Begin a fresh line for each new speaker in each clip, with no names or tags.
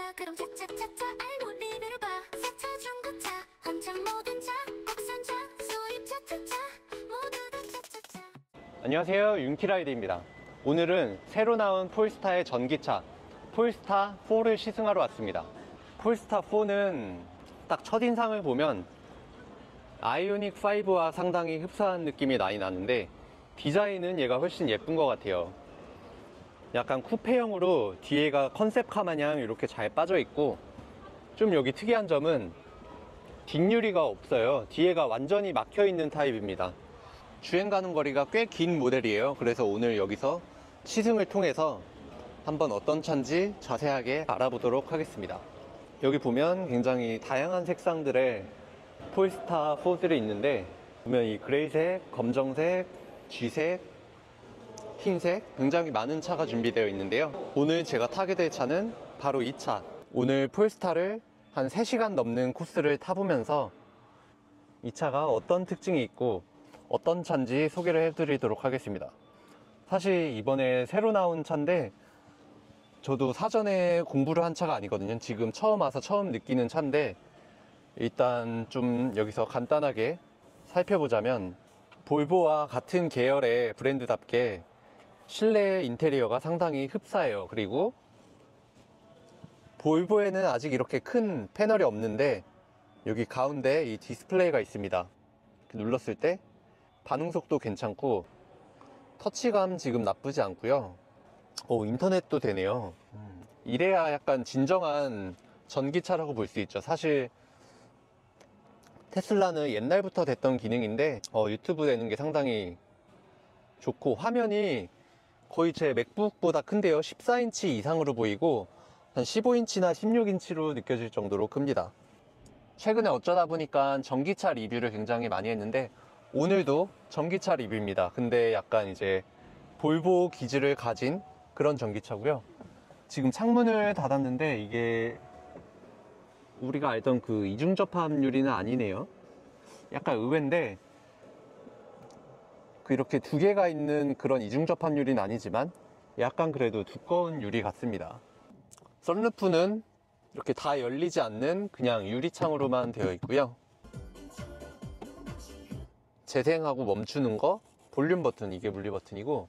알아 그럼 차차차차 알고 리뷰를 봐. 새 차 중고차 한참 모든 차 국산차 수입 차차차 모두 다 차차차.
안녕하세요, 윤키라이드입니다. 오늘은 새로 나온 폴스타의 전기차 폴스타 4를 시승하러 왔습니다. 폴스타 4는 딱 첫인상을 보면 아이오닉 5와 상당히 흡사한 느낌이 많이 나는데 디자인은 얘가 훨씬 예쁜 것 같아요. 약간 쿠페형으로 뒤에가 컨셉카 마냥 이렇게 잘 빠져 있고, 좀 여기 특이한 점은 뒷유리가 없어요. 뒤에가 완전히 막혀 있는 타입입니다. 주행 가는 거리가 꽤 긴 모델이에요. 그래서 오늘 여기서 시승을 통해서 한번 어떤 차인지 자세하게 알아보도록 하겠습니다. 여기 보면 굉장히 다양한 색상들의 폴스타 4들이 있는데, 보면 이 그레이색, 검정색, 쥐색, 흰색, 굉장히 많은 차가 준비되어 있는데요. 오늘 제가 타게 될 차는 바로 이 차. 오늘 폴스타를 한 3시간 넘는 코스를 타보면서 이 차가 어떤 특징이 있고 어떤 차인지 소개를 해드리도록 하겠습니다. 사실 이번에 새로 나온 차인데 저도 사전에 공부를 한 차가 아니거든요. 지금 처음 와서 처음 느끼는 차인데, 일단 좀 여기서 간단하게 살펴보자면, 볼보와 같은 계열의 브랜드답게 실내 인테리어가 상당히 흡사해요. 그리고 볼보에는 아직 이렇게 큰 패널이 없는데 여기 가운데 이 디스플레이가 있습니다. 눌렀을 때 반응 속도 괜찮고 터치감 지금 나쁘지 않고요. 인터넷도 되네요. 이래야 약간 진정한 전기차라고 볼 수 있죠. 사실 테슬라는 옛날부터 됐던 기능인데 유튜브 되는 게 상당히 좋고, 화면이 거의 제 맥북보다 큰데요. 14인치 이상으로 보이고 한 15인치나 16인치로 느껴질 정도로 큽니다. 최근에 어쩌다 보니까 전기차 리뷰를 굉장히 많이 했는데 오늘도 전기차 리뷰입니다. 근데 약간 이제 볼보 기질을 가진 그런 전기차고요. 지금 창문을 닫았는데 이게 우리가 알던 그 이중접합 유리는 아니네요. 약간 의외인데, 이렇게 두 개가 있는 그런 이중접합 유리는 아니지만 약간 그래도 두꺼운 유리 같습니다. 썬루프는 이렇게 다 열리지 않는 그냥 유리창으로만 되어 있고요. 재생하고 멈추는 거 볼륨 버튼, 이게 물리 버튼이고,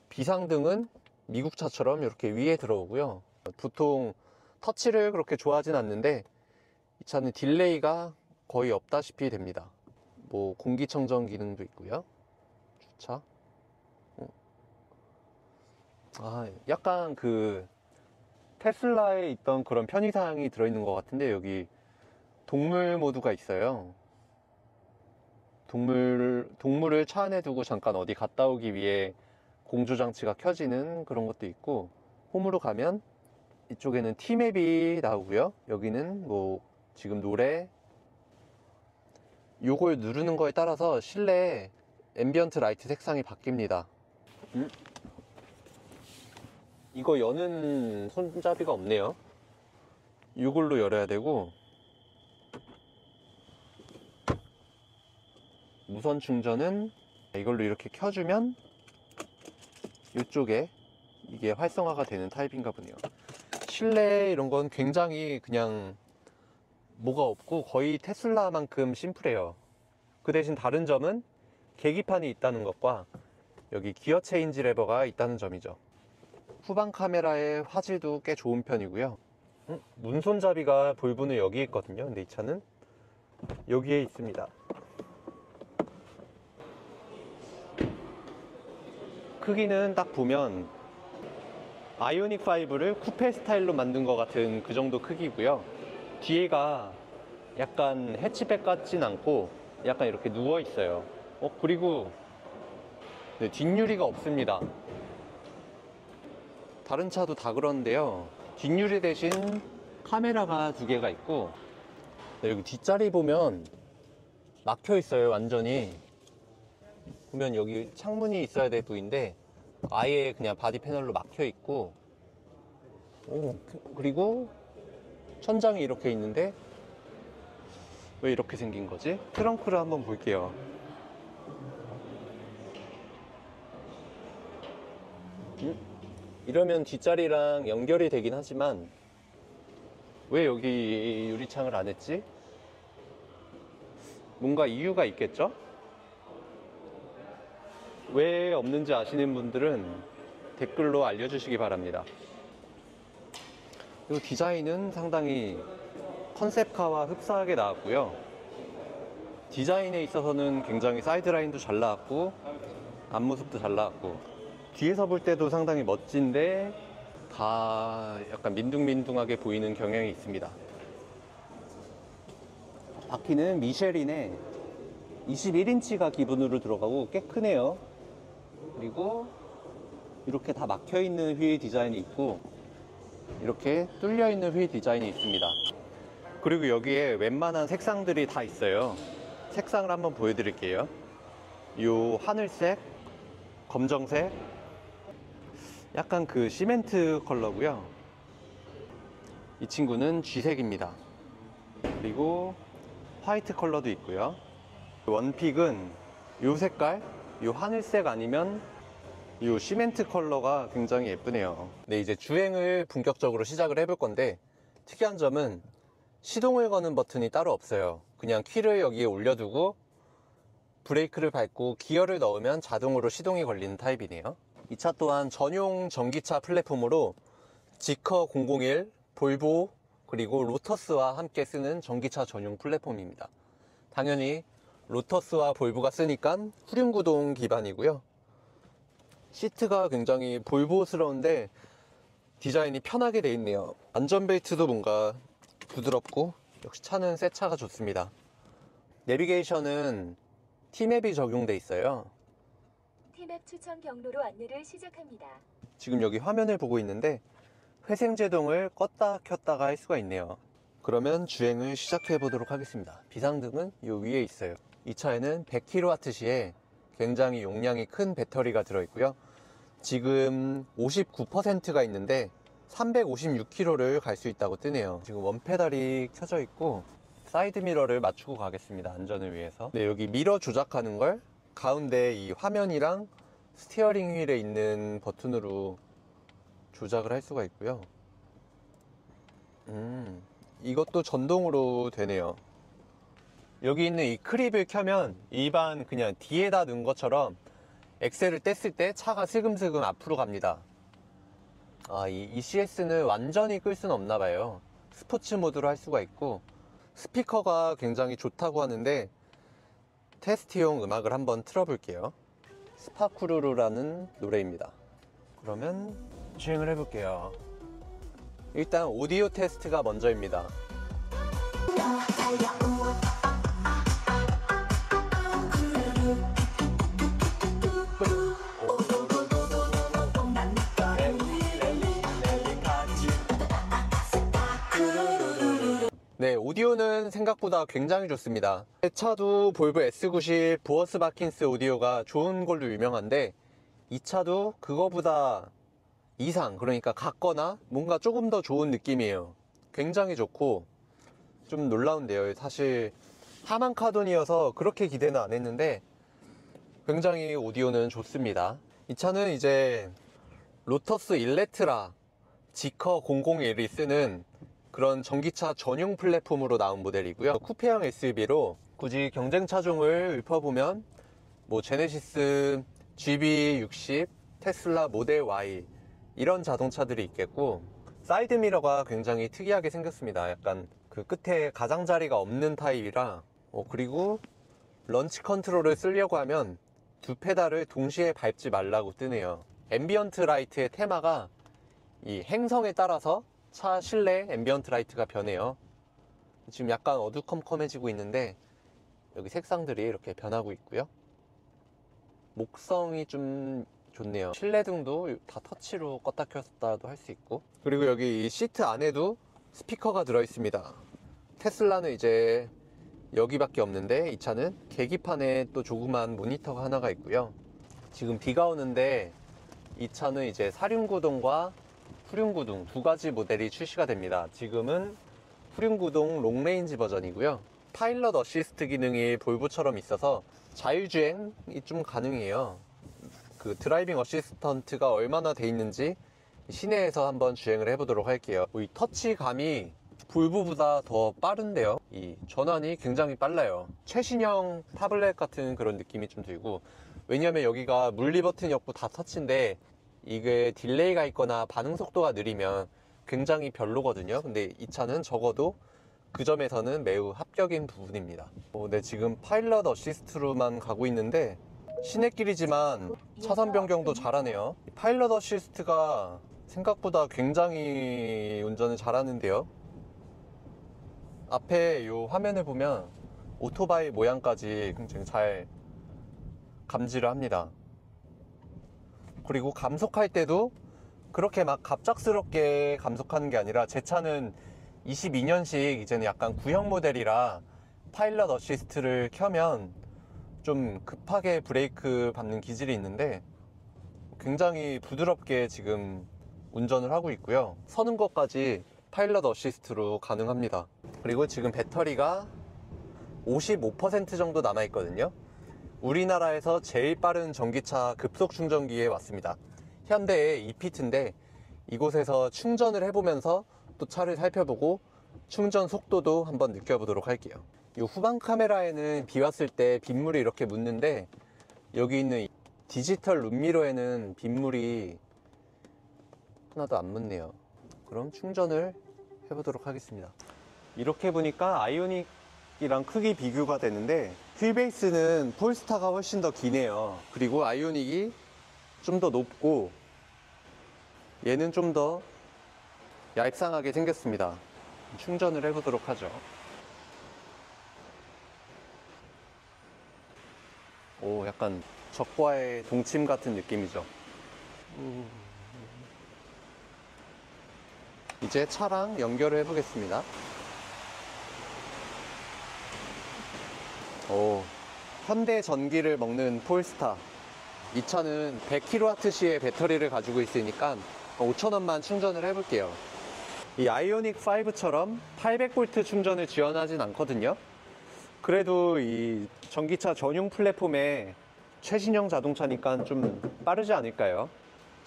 비상등은 미국 차처럼 이렇게 위에 들어오고요. 보통 터치를 그렇게 좋아하진 않는데 이 차는 딜레이가 거의 없다시피 됩니다. 뭐 공기청정 기능도 있고요. 주차. 약간 그 테슬라에 있던 그런 편의사항이 들어있는 것 같은데, 여기 동물 모드가 있어요. 동물을 차 안에 두고 잠깐 어디 갔다 오기 위해 공조장치가 켜지는 그런 것도 있고, 홈으로 가면 이쪽에는 T맵이 나오고요. 여기는 뭐 지금 노래, 요걸 누르는 거에 따라서 실내 앰비언트 라이트 색상이 바뀝니다. 이거 여는 손잡이가 없네요. 이걸로 열어야 되고, 무선 충전은 이걸로 이렇게 켜주면 이쪽에 이게 활성화가 되는 타입인가 보네요. 실내 이런 건 굉장히 그냥 뭐가 없고 거의 테슬라만큼 심플해요. 그 대신 다른 점은 계기판이 있다는 것과 여기 기어 체인지 레버가 있다는 점이죠. 후방 카메라의 화질도 꽤 좋은 편이고요. 문손잡이가 볼보는 여기에 있거든요. 근데 이 차는 여기에 있습니다. 크기는 딱 보면 아이오닉 5를 쿠페 스타일로 만든 것 같은 그 정도 크기고요. 뒤에가 약간 해치백 같진 않고 약간 이렇게 누워 있어요. 그리고 네, 뒷유리가 없습니다. 다른 차도 다 그런데요, 뒷유리 대신 카메라가 2개가 있고, 네, 여기 뒷자리 보면 막혀 있어요. 완전히 보면 여기 창문이 있어야 될 부위인데 아예 그냥 바디 패널로 막혀 있고, 그리고 천장이 이렇게 있는데 왜 이렇게 생긴 거지? 트렁크를 한번 볼게요. 이러면 뒷자리랑 연결이 되긴 하지만 왜 여기 유리창을 안 했지? 뭔가 이유가 있겠죠? 왜 없는지 아시는 분들은 댓글로 알려주시기 바랍니다. 그리고 디자인은 상당히 컨셉카와 흡사하게 나왔고요. 디자인에 있어서는 굉장히 사이드라인도 잘 나왔고 앞모습도 잘 나왔고, 뒤에서 볼 때도 상당히 멋진데 다 약간 민둥민둥하게 보이는 경향이 있습니다. 바퀴는 미쉐린의 21인치가 기본으로 들어가고 꽤 크네요. 그리고 이렇게 다 막혀있는 휠 디자인이 있고 이렇게 뚫려있는 휠 디자인이 있습니다. 그리고 여기에 웬만한 색상들이 다 있어요. 색상을 한번 보여드릴게요. 요 하늘색, 검정색, 약간 그 시멘트 컬러고요. 이 친구는 쥐색입니다. 그리고 화이트 컬러도 있고요. 원픽은 요 색깔, 요 하늘색 아니면 요 시멘트 컬러가 굉장히 예쁘네요. 네, 이제 주행을 본격적으로 시작을 해볼 건데, 특이한 점은 시동을 거는 버튼이 따로 없어요. 그냥 키를 여기에 올려두고 브레이크를 밟고 기어를 넣으면 자동으로 시동이 걸리는 타입이네요. 이 차 또한 전용 전기차 플랫폼으로 지커 001, 볼보, 그리고 로터스와 함께 쓰는 전기차 전용 플랫폼입니다. 당연히 로터스와 볼보가 쓰니까 후륜구동 기반이고요. 시트가 굉장히 볼보스러운데 디자인이 편하게 되어 있네요. 안전벨트도 뭔가 부드럽고 역시 차는 새 차가 좋습니다. 내비게이션은 T맵이 적용돼 있어요.
T맵 추천 경로로 안내를 시작합니다.
지금 여기 화면을 보고 있는데 회생제동을 껐다 켰다가 할 수가 있네요. 그러면 주행을 시작해 보도록 하겠습니다. 비상등은 이 위에 있어요. 이 차에는 100kWh의 굉장히 용량이 큰 배터리가 들어있고요. 지금 59%가 있는데 356km를 갈 수 있다고 뜨네요. 지금 원페달이 켜져 있고 사이드 미러를 맞추고 가겠습니다. 안전을 위해서. 네, 여기 미러 조작하는 걸 가운데 이 화면이랑 스티어링 휠에 있는 버튼으로 조작을 할 수가 있고요. 이것도 전동으로 되네요. 여기 있는 이 크립을 켜면 일반 그냥 뒤에다 넣은 것처럼 엑셀을 뗐을 때 차가 슬금슬금 앞으로 갑니다. 이 ECS는 완전히 끌 수는 없나 봐요. 스포츠 모드로 할 수가 있고, 스피커가 굉장히 좋다고 하는데 테스트용 음악을 한번 틀어볼게요. 스파쿠르르라는 노래입니다. 그러면 주행을 해볼게요. 일단 오디오 테스트가 먼저입니다. 네, 오디오는 생각보다 굉장히 좋습니다. 제 차도 볼보 S90 보어스 바킨스 오디오가 좋은 걸로 유명한데 이 차도 그거보다 이상, 그러니까 같거나 뭔가 조금 더 좋은 느낌이에요. 굉장히 좋고 좀 놀라운데요. 사실 하만 카돈이어서 그렇게 기대는 안 했는데 굉장히 오디오는 좋습니다. 이 차는 이제 로터스 일레트라 지커 001이 쓰는 그런 전기차 전용 플랫폼으로 나온 모델이고요. 쿠페형 SUV로 굳이 경쟁 차종을 읊어보면 뭐 제네시스 GV60, 테슬라 모델 Y 이런 자동차들이 있겠고, 사이드 미러가 굉장히 특이하게 생겼습니다. 약간 그 끝에 가장자리가 없는 타입이라, 그리고 런치 컨트롤을 쓰려고 하면 두 페달을 동시에 밟지 말라고 뜨네요. 앰비언트 라이트의 테마가 이 행성에 따라서 차 실내 앰비언트 라이트가 변해요. 지금 약간 어두컴컴해지고 있는데 여기 색상들이 이렇게 변하고 있고요. 목성이 좀 좋네요. 실내등도 다 터치로 껐다 켰다도 할 수 있고, 그리고 여기 이 시트 안에도 스피커가 들어있습니다. 테슬라는 이제 여기밖에 없는데 이 차는 계기판에 또 조그만 모니터가 하나가 있고요. 지금 비가 오는데 이 차는 이제 사륜구동과 후륜구동 두 가지 모델이 출시가 됩니다. 지금은 후륜구동 롱레인지 버전이고요. 파일럿 어시스트 기능이 볼보처럼 있어서 자율주행이 좀 가능해요. 그 드라이빙 어시스턴트가 얼마나 돼 있는지 시내에서 한번 주행을 해보도록 할게요. 이 터치감이 볼보보다 더 빠른데요. 이 전환이 굉장히 빨라요. 최신형 타블렛 같은 그런 느낌이 좀 들고, 왜냐면 여기가 물리 버튼이었고 다 터치인데 이게 딜레이가 있거나 반응 속도가 느리면 굉장히 별로거든요. 근데 이 차는 적어도 그 점에서는 매우 합격인 부분입니다. 네, 지금 파일럿 어시스트로만 가고 있는데 시내길이지만 차선 변경도 잘하네요. 파일럿 어시스트가 생각보다 굉장히 운전을 잘하는데요. 앞에 이 화면을 보면 오토바이 모양까지 굉장히 잘 감지를 합니다. 그리고 감속할 때도 그렇게 막 갑작스럽게 감속하는 게 아니라, 제 차는 22년식 이제는 약간 구형 모델이라 파일럿 어시스트를 켜면 좀 급하게 브레이크 밟는 기질이 있는데 굉장히 부드럽게 지금 운전을 하고 있고요. 서는 것까지 파일럿 어시스트로 가능합니다. 그리고 지금 배터리가 55% 정도 남아 있거든요. 우리나라에서 제일 빠른 전기차 급속 충전기에 왔습니다. 현대의 이피트인데 이곳에서 충전을 해보면서 또 차를 살펴보고 충전 속도도 한번 느껴보도록 할게요. 이 후방 카메라에는 비 왔을 때 빗물이 이렇게 묻는데, 여기 있는 디지털 룸미러에는 빗물이 하나도 안 묻네요. 그럼 충전을 해보도록 하겠습니다. 이렇게 보니까 아이오닉이랑 크기 비교가 되는데, 휠베이스는 폴스타가 훨씬 더 기네요. 그리고 아이오닉이 좀 더 높고 얘는 좀 더 얄쌍하게 생겼습니다. 충전을 해보도록 하죠. 오, 약간 적과의 동침 같은 느낌이죠. 이제 차랑 연결을 해보겠습니다. 오, 현대 전기를 먹는 폴스타. 이 차는 100kWh의 배터리를 가지고 있으니까 5,000원만 충전을 해볼게요. 이 아이오닉 5처럼 800V 충전을 지원하진 않거든요. 그래도 이 전기차 전용 플랫폼에 최신형 자동차니까 좀 빠르지 않을까요?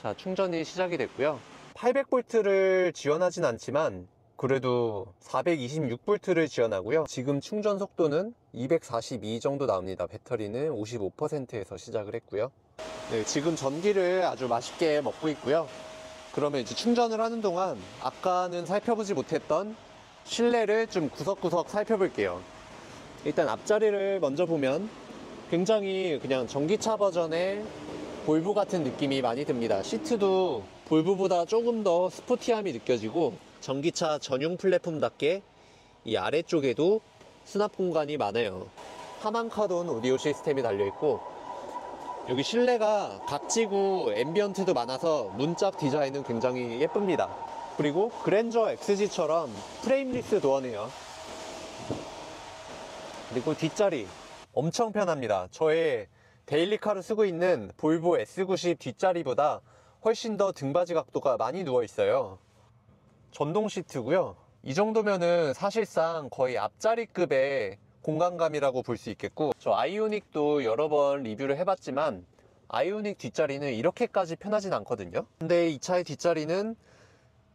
자, 충전이 시작이 됐고요. 800V를 지원하진 않지만 그래도 426V를 지원하고요. 지금 충전 속도는 242 정도 나옵니다. 배터리는 55%에서 시작을 했고요. 네, 지금 전기를 아주 맛있게 먹고 있고요. 그러면 이제 충전을 하는 동안 아까는 살펴보지 못했던 실내를 좀 구석구석 살펴볼게요. 일단 앞자리를 먼저 보면 굉장히 그냥 전기차 버전의 볼보 같은 느낌이 많이 듭니다. 시트도 볼보보다 조금 더 스포티함이 느껴지고, 전기차 전용 플랫폼답게 이 아래쪽에도 수납 공간이 많아요. 하만카돈 오디오 시스템이 달려있고, 여기 실내가 각지고 앰비언트도 많아서 문짝 디자인은 굉장히 예쁩니다. 그리고 그랜저 XG처럼 프레임리스 도어네요. 그리고 뒷자리 엄청 편합니다. 저의 데일리카로 쓰고 있는 볼보 S90 뒷자리보다 훨씬 더 등받이 각도가 많이 누워 있어요. 전동 시트고요. 이 정도면은 사실상 거의 앞자리급의 공간감이라고 볼 수 있겠고, 저 아이오닉도 여러 번 리뷰를 해봤지만 아이오닉 뒷자리는 이렇게까지 편하진 않거든요. 근데 이 차의 뒷자리는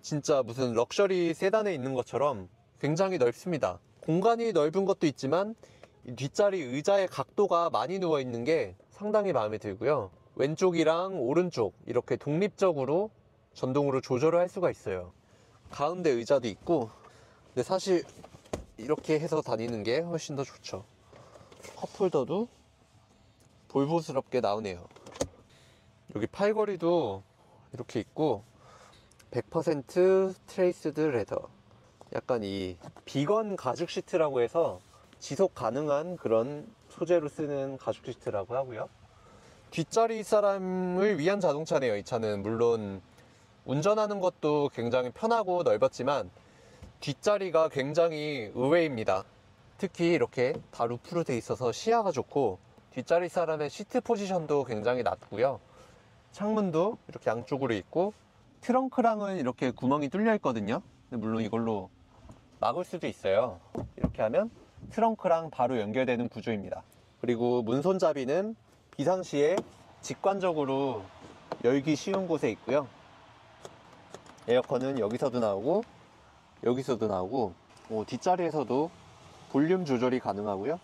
진짜 무슨 럭셔리 세단에 있는 것처럼 굉장히 넓습니다. 공간이 넓은 것도 있지만 이 뒷자리 의자의 각도가 많이 누워 있는 게 상당히 마음에 들고요. 왼쪽이랑 오른쪽 이렇게 독립적으로 전동으로 조절을 할 수가 있어요. 가운데 의자도 있고, 근데 사실 이렇게 해서 다니는 게 훨씬 더 좋죠. 컵홀더도 볼보스럽게 나오네요. 여기 팔걸이도 이렇게 있고, 100% 트레이스드 레더, 약간 이 비건 가죽 시트라고 해서 지속 가능한 그런 소재로 쓰는 가죽 시트라고 하고요. 뒷자리 사람을 위한 자동차네요. 이 차는 물론 운전하는 것도 굉장히 편하고 넓었지만 뒷자리가 굉장히 의외입니다. 특히 이렇게 다 루프로 돼 있어서 시야가 좋고, 뒷자리 사람의 시트 포지션도 굉장히 낮고요. 창문도 이렇게 양쪽으로 있고, 트렁크랑은 이렇게 구멍이 뚫려 있거든요. 근데 물론 이걸로 막을 수도 있어요. 이렇게 하면 트렁크랑 바로 연결되는 구조입니다. 그리고 문손잡이는 비상시에 직관적으로 열기 쉬운 곳에 있고요. 에어컨은 여기서도 나오고 여기서도 나오고, 뒷자리에서도 볼륨 조절이 가능하고요.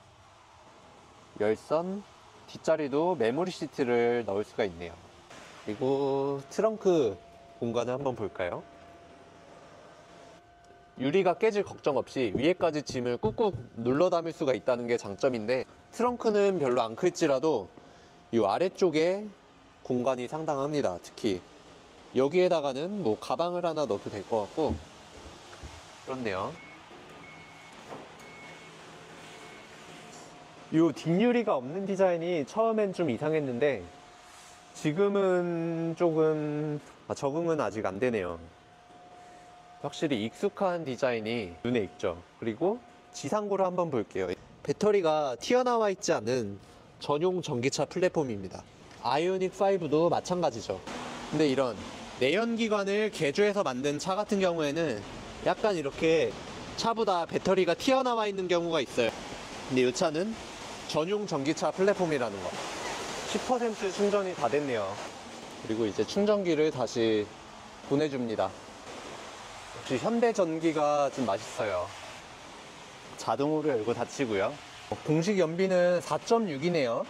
열선, 뒷자리도 메모리 시트를 넣을 수가 있네요. 그리고 트렁크 공간을 한번 볼까요? 유리가 깨질 걱정 없이 위에까지 짐을 꾹꾹 눌러 담을 수가 있다는 게 장점인데, 트렁크는 별로 안 클지라도 이 아래쪽에 공간이 상당합니다. 특히 여기에다가는 뭐 가방을 하나 넣어도 될 것 같고, 그렇네요. 이 뒷유리가 없는 디자인이 처음엔 좀 이상했는데 지금은 조금 적응은 아직 안 되네요. 확실히 익숙한 디자인이 눈에 익죠. 그리고 지상구를 한번 볼게요. 배터리가 튀어나와 있지 않은 전용 전기차 플랫폼입니다. 아이오닉 5도 마찬가지죠. 근데 이런 내연기관을 개조해서 만든 차 같은 경우에는 약간 이렇게 차보다 배터리가 튀어나와 있는 경우가 있어요. 근데 이 차는 전용 전기차 플랫폼이라는 거. 10% 충전이 다 됐네요. 그리고 이제 충전기를 다시 보내줍니다. 역시 현대전기가 좀 맛있어요. 자동으로 열고 닫히고요. 공식 연비는 4.6이네요.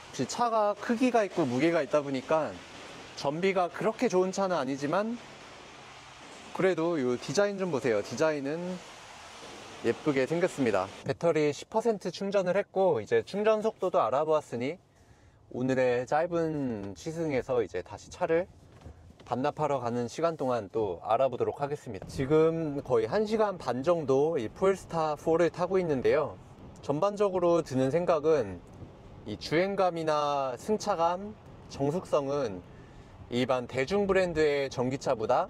역시 차가 크기가 있고 무게가 있다 보니까 전비가 그렇게 좋은 차는 아니지만 그래도 이 디자인 좀 보세요. 디자인은 예쁘게 생겼습니다. 배터리 10% 충전을 했고 이제 충전 속도도 알아보았으니 오늘의 짧은 시승에서 이제 다시 차를 반납하러 가는 시간 동안 또 알아보도록 하겠습니다. 지금 거의 1시간 반 정도 이 폴스타 4를 타고 있는데요. 전반적으로 드는 생각은 이 주행감이나 승차감, 정숙성은 일반 대중 브랜드의 전기차보다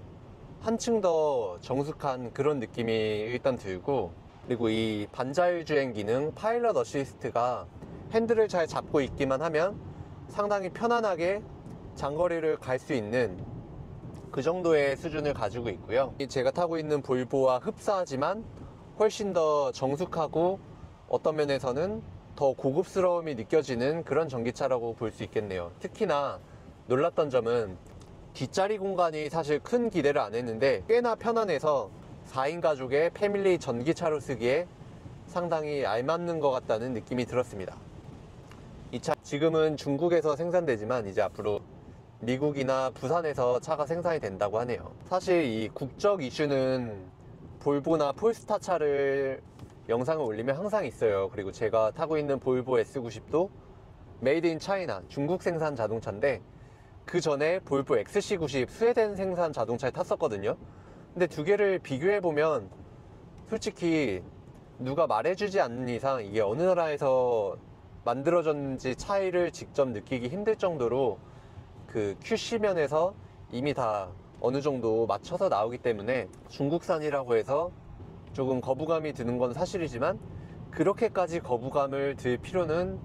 한층 더 정숙한 그런 느낌이 일단 들고, 그리고 이 반자율 주행 기능 파일럿 어시스트가 핸들을 잘 잡고 있기만 하면 상당히 편안하게 장거리를 갈 수 있는 그 정도의 수준을 가지고 있고요. 제가 타고 있는 볼보와 흡사하지만 훨씬 더 정숙하고 어떤 면에서는 더 고급스러움이 느껴지는 그런 전기차라고 볼 수 있겠네요. 특히나 놀랐던 점은 뒷자리 공간이 사실 큰 기대를 안 했는데 꽤나 편안해서 4인 가족의 패밀리 전기차로 쓰기에 상당히 알맞는 것 같다는 느낌이 들었습니다. 이 차 지금은 중국에서 생산되지만 이제 앞으로 미국이나 부산에서 차가 생산이 된다고 하네요. 사실 이 국적 이슈는 볼보나 폴스타 차를 영상을 올리면 항상 있어요. 그리고 제가 타고 있는 볼보 S90도 메이드 인 차이나 중국 생산 자동차인데 그 전에 볼보 XC90 스웨덴 생산 자동차에 탔었거든요. 근데 두 개를 비교해보면 솔직히 누가 말해주지 않는 이상 이게 어느 나라에서 만들어졌는지 차이를 직접 느끼기 힘들 정도로 그 QC면에서 이미 다 어느 정도 맞춰서 나오기 때문에 중국산이라고 해서 조금 거부감이 드는 건 사실이지만 그렇게까지 거부감을 들 필요는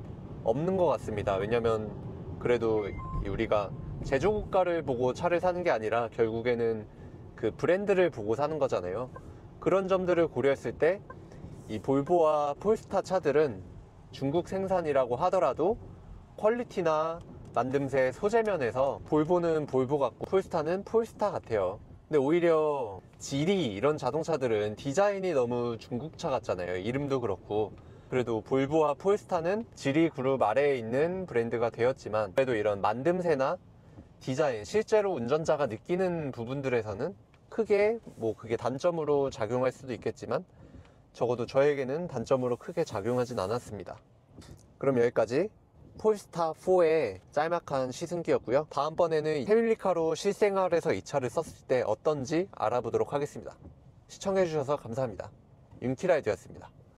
없는 것 같습니다. 왜냐면 그래도 우리가 제조국가를 보고 차를 사는 게 아니라 결국에는 그 브랜드를 보고 사는 거잖아요. 그런 점들을 고려했을 때 이 볼보와 폴스타 차들은 중국 생산이라고 하더라도 퀄리티나 만듦새 소재면에서 볼보는 볼보 같고 폴스타는 폴스타 같아요. 근데 오히려 지리 이런 자동차들은 디자인이 너무 중국차 같잖아요. 이름도 그렇고. 그래도 볼보와 폴스타는 지리 그룹 아래에 있는 브랜드가 되었지만 그래도 이런 만듦새나 디자인, 실제로 운전자가 느끼는 부분들에서는 크게 그게 단점으로 작용할 수도 있겠지만 적어도 저에게는 단점으로 크게 작용하진 않았습니다. 그럼 여기까지 폴스타4의 짤막한 시승기였고요. 다음번에는 패밀리카로 실생활에서 이 차를 썼을 때 어떤지 알아보도록 하겠습니다. 시청해주셔서 감사합니다. 윤키라이드였습니다.